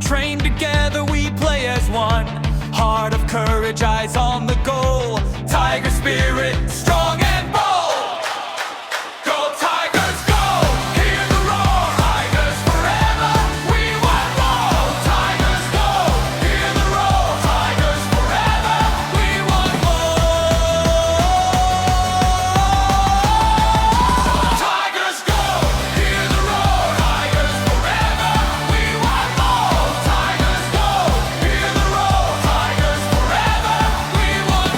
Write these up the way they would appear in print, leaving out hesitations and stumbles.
train together, we play as one. Heart of courage, eyes on the goal. Tiger spirit, strong and bold. Go Tigers, go! Hear the roar. Tigers forever, we want more. Tigers go! Hear the roar. Tigers forever, we want more. Tigers go! Hear the roar. Tigers forever, we want more. Tigers go! Hear the roar. Tigers forever, we want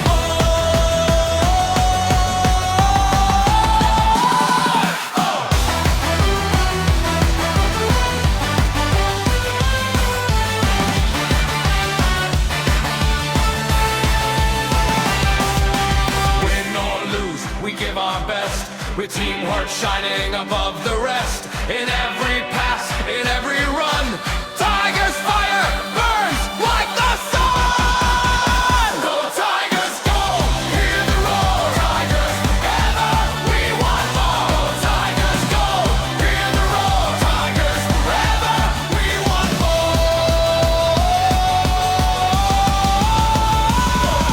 Win or lose, we give our best. With teamwork shining above the rest. In every pass, in every run, Tigers fire burns like the sun. Go Tigers, go! Hear the roar. Tigers forever, we want more. Go Tigers, go! Hear the roar. Tigers forever, we want more.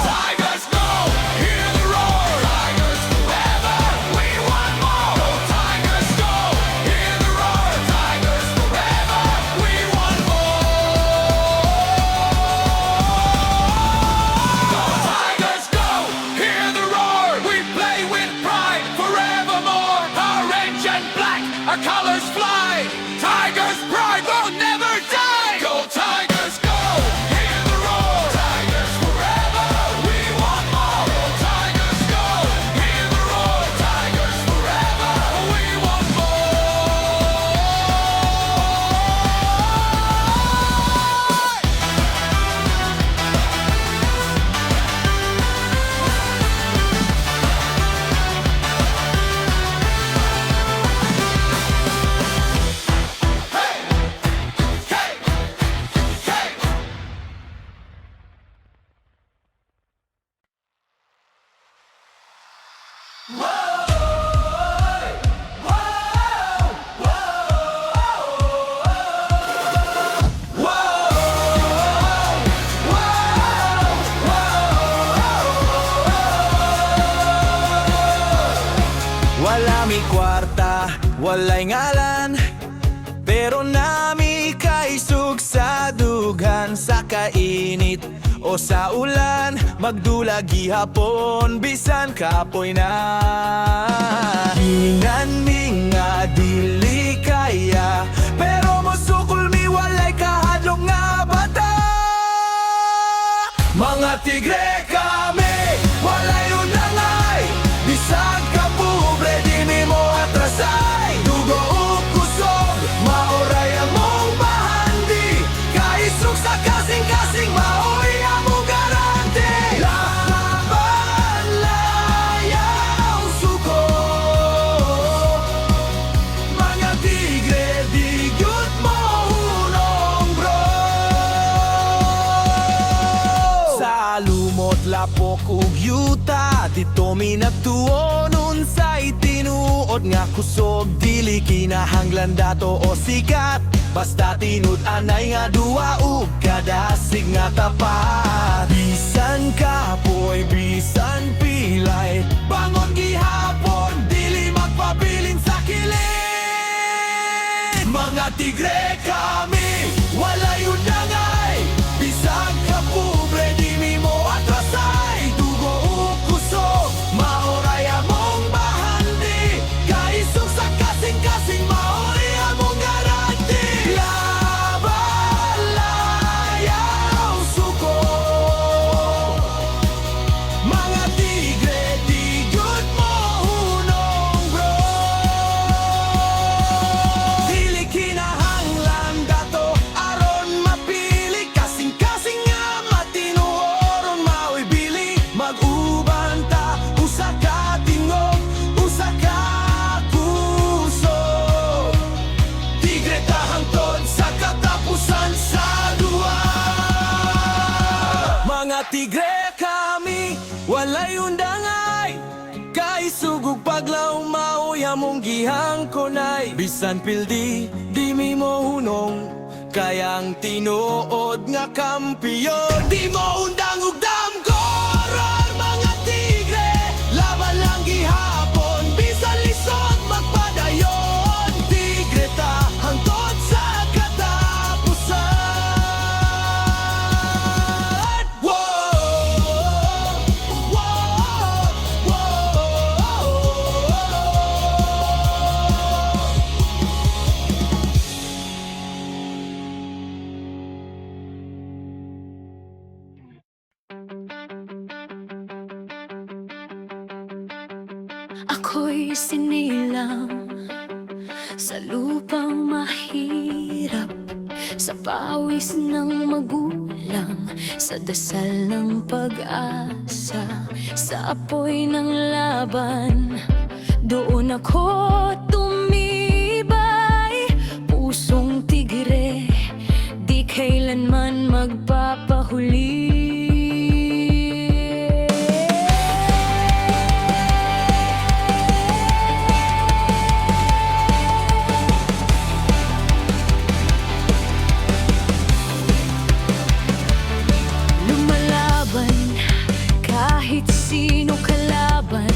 Tigers go! Hear the roar! Tigers forever! We want more! Go Tigers go! Hear the roar! Tigers forever! We want more! Go Tigers go! Hear the roar! We play with pride forevermore! Orange and black, our colors fly! Tigers pride will never die! Go Tigers go! Hear the roar! Tigers forever! We want more! Go Tigers go! Hear the roar! Tigers forever! We want Wala mi kwarta, walay ngalan, pero nami kaisog sa dughan. Sa kainit o sa ulan, magdula gihapon, bisan kapoy na. Hingan mi nga dili kaya, pero mosukol mi walay kahadlok nga bata. Mga tigre kami, walay unangay, bisag ka pobre, di mi mo atrasay. Dugo o kusog, maoray among bahandi, kaisog sa kasing-kasing, maoy among garanti. Laban, layaw, suko, mga tigre, digyot mo hunong bro. Sa lumot, lapok ug yuta, dito mi nagtuon unsay tinuod nga kusog. Dili kinahanglan dato o sikat, basta tinud anay nga duwa ug kadasig nga tapat. Bisan kapoy, bisan pilay, bangon gihapon, dili magpabilin sa kilid. Mga tigre kami, walay unangay, bisag ka pobre, di mi mo atrasay. Dugo o kusog, maoray among bahandi, kaisog sa kasing-kasing, maoray among garanti. Laban, layaw, suko, mga tigre, digyot mo hunong bro. Dili kinahanglan dato aron mapili, kasing-kasing nga matinuoron maoy bili. Mag-uban ta, usa ka tingog, usa ka puso. Tigre ta hangtod sa katapusan sa duwa. Mga tigre kami, walay undangay, kaisugog paglaw maoy among gihangkonay. Bisan pildi, di mi mo hunong, kayang tinuod nga kampiyon. Di mo undang-ugdam koron mga tigre, laban lang gihapon, bisan lisod magpadayon. Tigre ta hangtod sa katapusan. Wow! Wow! Wow! Ako'y sinilang sa lupang mahirap, sa pawis ng magulang, sa dasal ng pag-asa, sa apoy ng laban. Doon ako tumibay, pusong tigre, di kailanman magpapahuli. Kahit sino kalaban,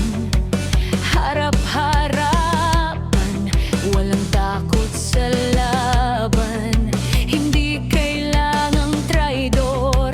harap-harapan, walang takot sa laban. Hindi kailangang traidor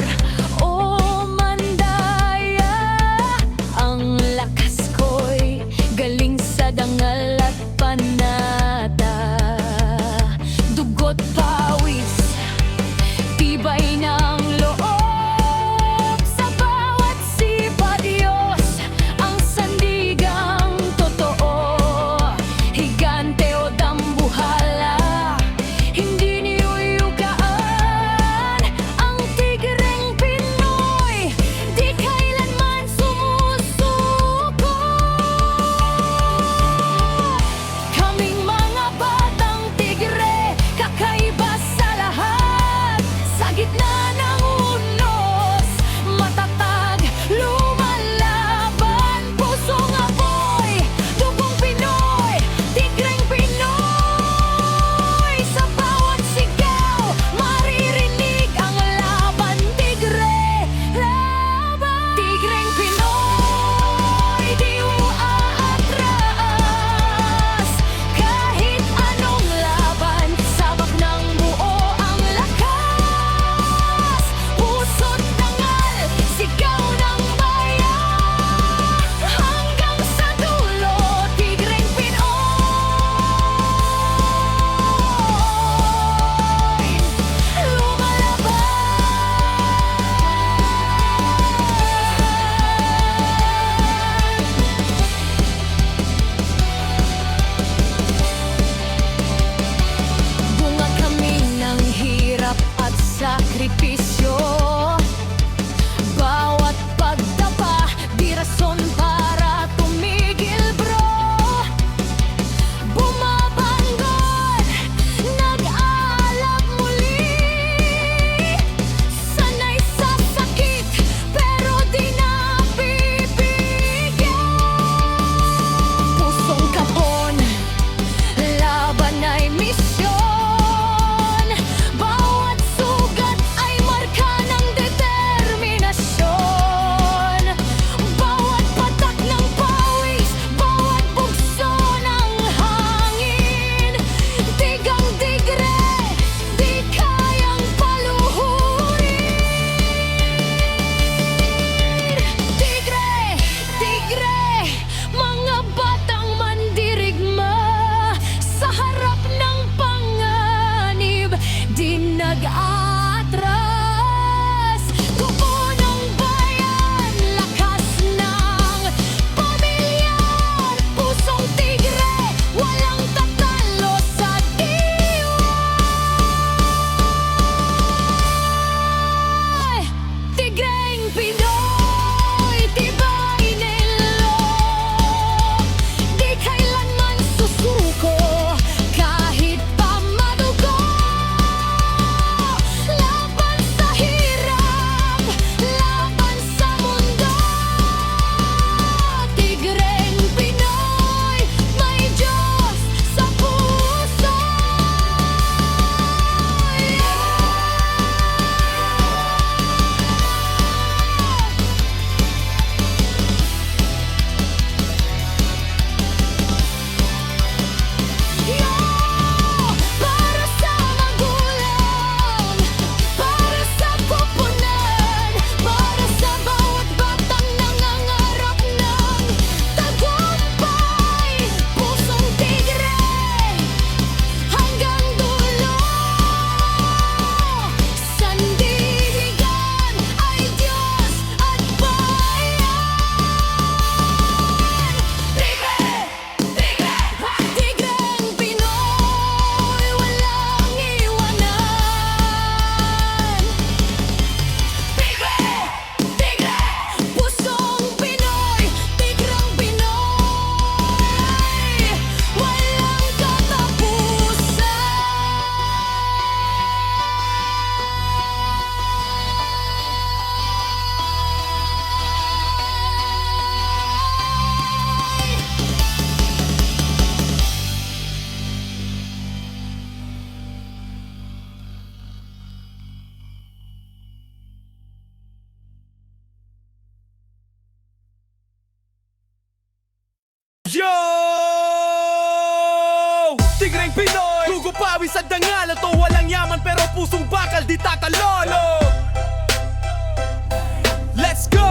pawis at dangal. Ito walang yaman pero pusong bakal, di tatalolo. Let's go!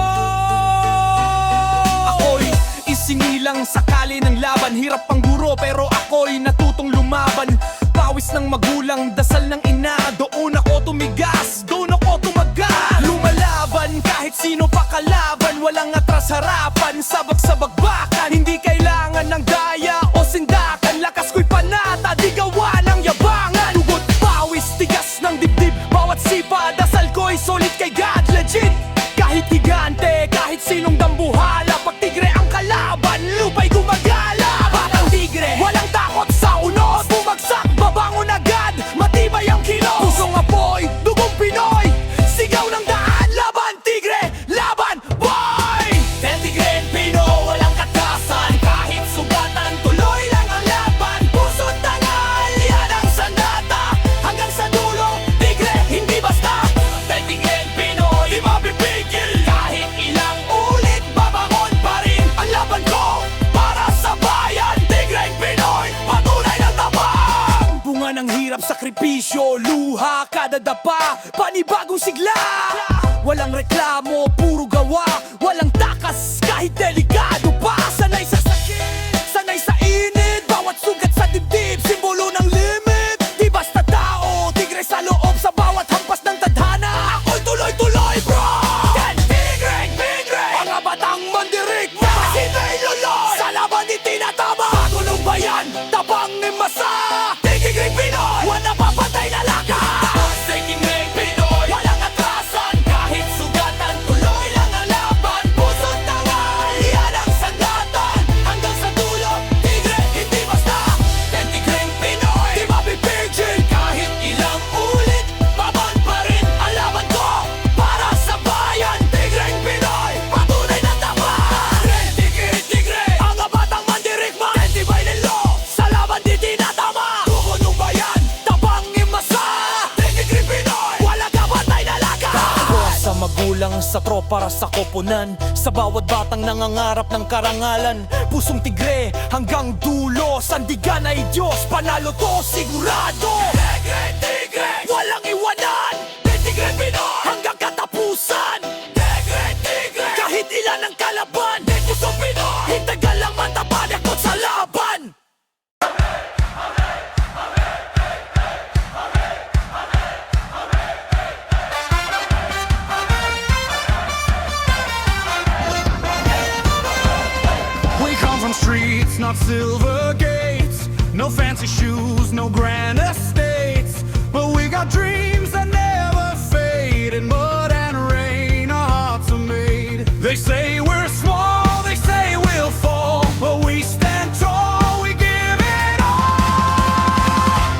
Ako'y isingilang sakali ng laban. Hirap ang guro pero ako'y natutong lumaban. Pawis ng magulang, dasal ng ina. Doon ako tumigas, doon ako tumagal. Lumalaban kahit sino pa kalaban. Walang atras harapan, sabak sa bagbakan. Hindi kailangan ng daya o sindakan. Lakas ko'y panata, di gawa ng yabangan. Dugot, pawis, tigas ng dibdib. Bawat sipa, dasal ko'y solid kay God, legit. Kahit gigante, kahit sinong dambuhala. Pag tigre ang kalaban, lupa'y gumagala. Batang tigre, walang takot sa unos. Bumagsak, babangon agad, matibay ang kilos. Pusong apoy, dugong Pinoy. Sigaw ng daan, laban tigre, laban boy. Del tigre and Pino, walang katasan. Kahit sugatan, tuloy lang ang laban. Puso't tangal, yan ang sandata. Hanggang sa dulo, tigre, hindi basta. Del tigre and Pino, di mapipigil. Kahit ilang ulit, babangon pa rin ang laban ko. Para sa bayan, tigre and Pinoy, patunay na tapang. Bunga ng hirap, sakripisyo, luha, kada dapa, panibagong sigla. Walang reklamo, puro gawa. Walang takas, kahit delikado pa. Sanay sa sakit, sanay sa init. Bawat sugat sa dibdib, simbolo ng limit. Di basta tao, tigre sa loob. Sa bawat hampas ng tadhana, ako'y tuloy-tuloy bro. Yan, tigre, tigre, mga batang mandirik na hindi luloy. Sa laban di tinatama, bagulong bayan, tabang ni masa. Tigre Pinoy, wala papatay na lakas. Tigre Pinoy, walang atrasan. Kahit sugatan, tuloy lang ang laban. Puso't tangal, yan ang sandatan. Hanggang sa dulo, tigre, hindi basta. Tigre Pinoy, di mapipigil. Kahit ilang ulit, baban pa rin ang laban ko. Para sa bayan, tigre Pinoy, patunay na tapat. Tigre, tigre, ang batang mandirigma. Tibay nilo, sa laban di tinatama. Dugo ng bayan, tabang imasa. Tigre Pinoy, wala kapatay na lakas. Ako sa magulang, sa tropa, sa koponan. Sa bawat batang nangangarap ng karangalan. Pusong tigre, hanggang dulo. Sandigan ay Diyos, panalo to sigurado. Tigre, tigre, walang iwanan. Tigre Pinoy, hanggang katapusan. Tigre, tigre, kahit ilan ang kalaban. Pusong Pinoy, hintagal lang matapanak mo sa laban. We come from streets, not silver gates. No fancy shoes, no grand estates. But we got dreams that never fade. In mud and rain, our hearts are made. They say we're small, they say we'll fall. But we stand tall, we give it all.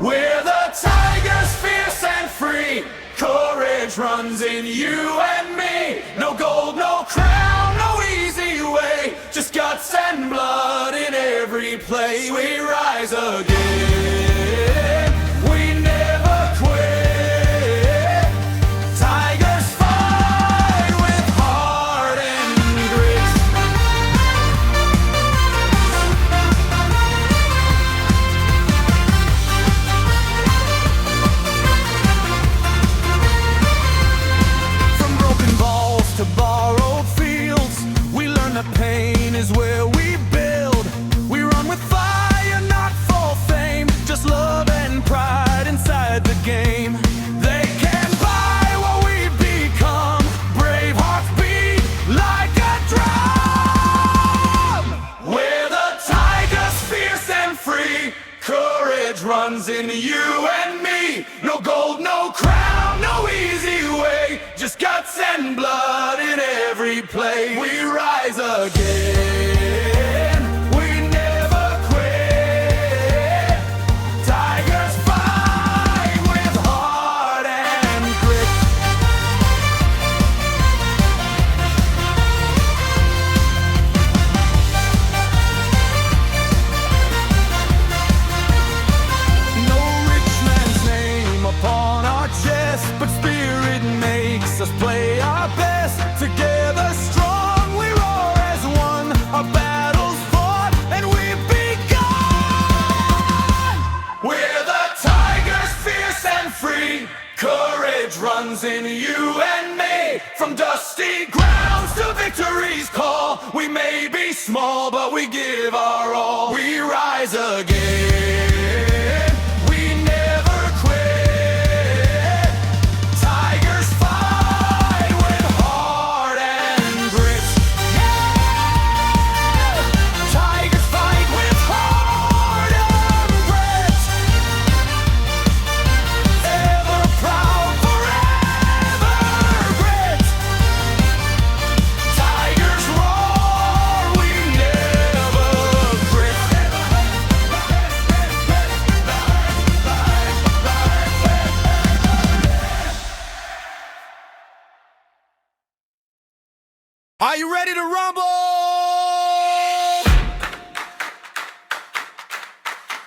We're the tigers, fierce and free. Courage runs in you and me. No gold, no crown, no easy way. Just guts and blood in every play. We rise again. We never quit. Tigers fight with heart and grit. From broken balls to borrowed fields, we learn that pain is where we build. We run with fire, not for fame. Just love and pride inside the game. They can't buy what we become. Brave hearts beat like a drum. We're the tigers, fierce and free. Courage runs in you and me. No gold, no crown, no easy way. Just guts and blood in every play. We rise again. We never quit. Tigers fight with heart and grit. No rich man's name upon our chest, but spirit makes us play our best. Together strong, we roar as one. Our Courage runs in you and me. From dusty grounds to victory's call. We may be small, but we give our all. We rise again. We never quit. Tigers fight with heart and grit. Tigers fight with heart and grit. Ever proud, forever grit. Tigers roar, we never quit. Are you ready to rumble?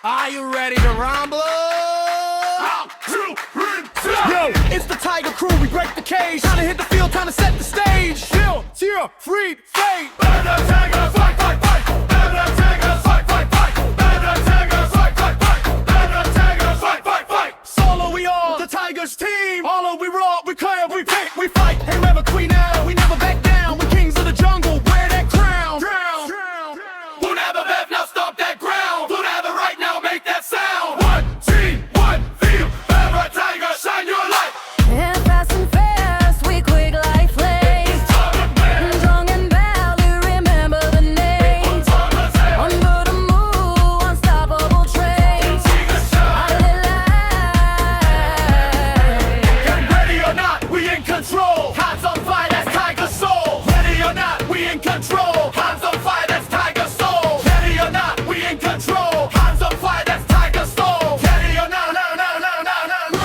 Are you ready to rumble? Yo, it's the Tiger Crew, we break the cage. Time to hit the field, time to set the stage. Chill, cheer, free, fade. Better Tigers fight, fight, fight. Better Tigers fight, fight, fight. Better Tigers fight, fight, fight. Better Tigers fight, fight, fight. Solo we all, the Tigers team. All we roar, we clear, we pick, we fight. Hey, never queen out, we never back down. We kings of the jungle, wear that crown. Who never left, now stomp that ground. Who never right now, make that sound. One team, one field. Better Tigers, shine your light. And fast and fast, we quick like flames. Strong and valley, remember the name. Under the move, unstoppable trains. Ready or not, we in control. Hands on fire, that's Tiger soul. Ready or not, we in control. Hands on fire, that's Tiger soul. Ready or not, we in control. Hands on fire, that's Tiger soul. Ready or not, no, no, no, no, no, no.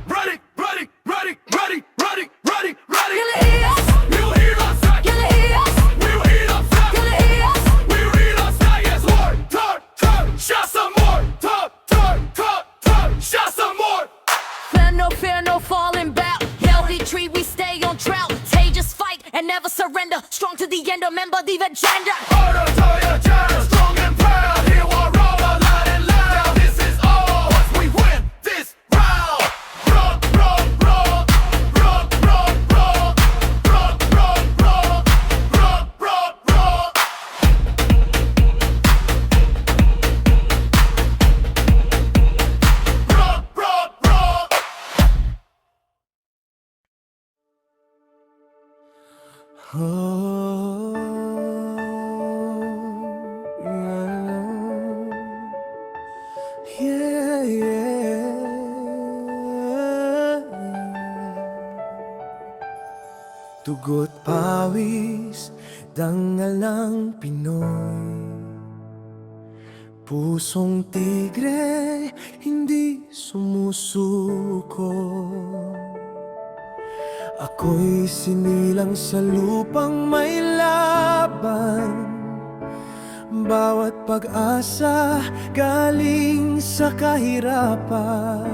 Ready, ready, ready, ready, ready, ready, ready. Gonna eat us, You hear us, gonna eat us, we hear us, gonna eat us. we read us, Tigers more. Turn, shot some more. Turn, shot some more. Fear, no falling back. Healthy tree, we stay on track. Contagious fight and never surrender. Strong to the end, remember the agenda. Order to your channel, strong and proud. Here we roll, loud and loud. This is all once we win this round. Rock, rock, rock, rock, rock, rock, rock, rock, rock, rock, rock, rock. Rock, rock, rock. Oh, yeah, yeah. Dugo't pawis, dangal ng Pinoy. Pusong tigre, hindi sumusuko. Ako'y sinilang sa lupang may laban. Bawat pag-asa galing sa kahirapan.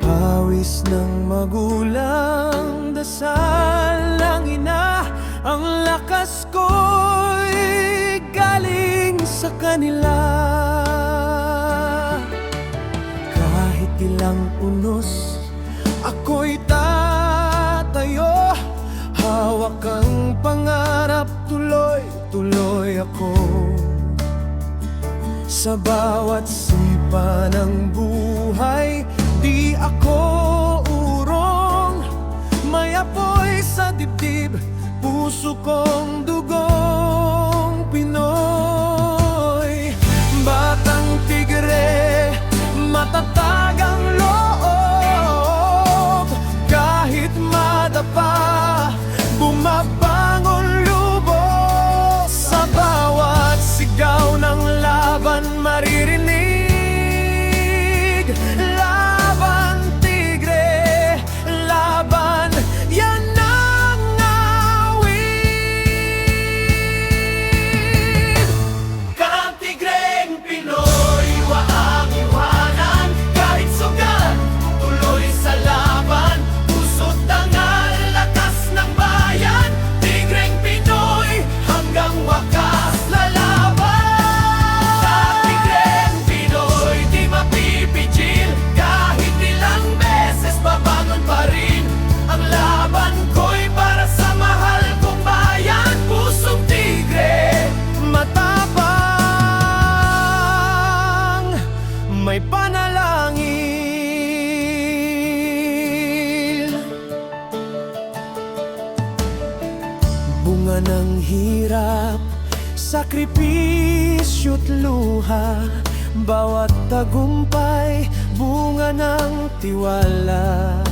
Pawis ng magulang, dasal ng ina. Ang lakas ko'y galing sa kanila. Kahit ilang unos, ako'y tatayo. Hawak ang pangarap, tuloy-tuloy ako. Sa bawat sipa ng buhay, di ako urong. May apoy sa dibdib, puso kong dugong Pinoy. Batang tigre, matatag ang loob. Kahit madapa, bumabangon lubos. Sa bawat sigaw ng laban maririnig. Laban tigre, laban, yan ang awit. may panalangin. Bunga ng hirap, sakripisyo't luha, bawat tagumpay, bunga ng tiwala.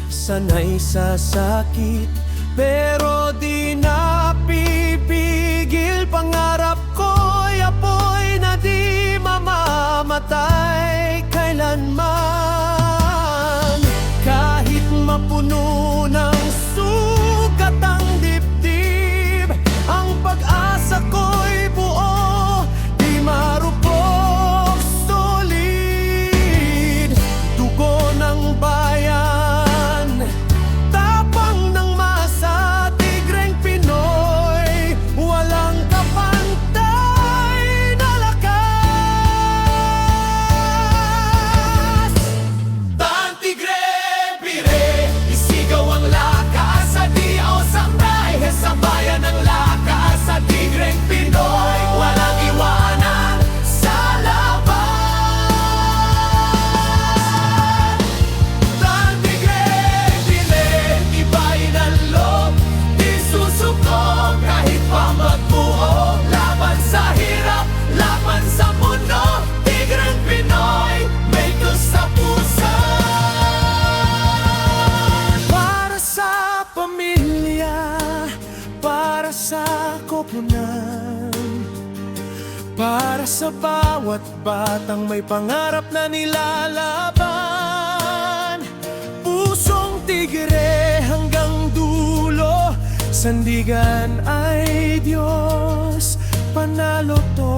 Sanay sa sakit, pero di napipigil. Pangarap ko'y apoy na di mamamatay kailanman. Kahit mapuno ng sugat ang dibdib, ang pag-asa ko'y buo, di marupok, solid. Dugo ng bayan, tapang ng masa, tigreng Pinoy, walang kapantay na lakas. Tan tigre, pire, isigaw ang lakas sa diyaw sambay, sa bayan ng lakas sa tigreng Pinoy, walang iwanan sa laban. Tan tigre, pire, ibahin ang loob, di susuko kahit pa magbuo. Laban sa hirap, laban sa mundo, tigreng Pinoy, may Diyos sa puso. Para sa pamilya, para sa koponan, para sa bawat batang may pangarap na nilalaban. Pusong tigre hanggang dulo, sandigan ay Diyos, panalo to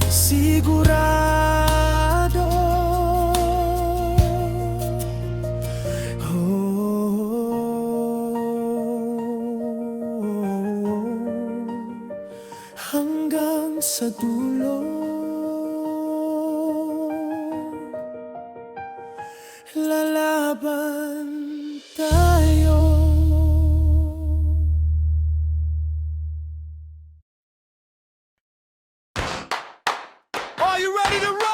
sigurado. Hanggang sa dulo, lalaban tayo. Are you ready to run?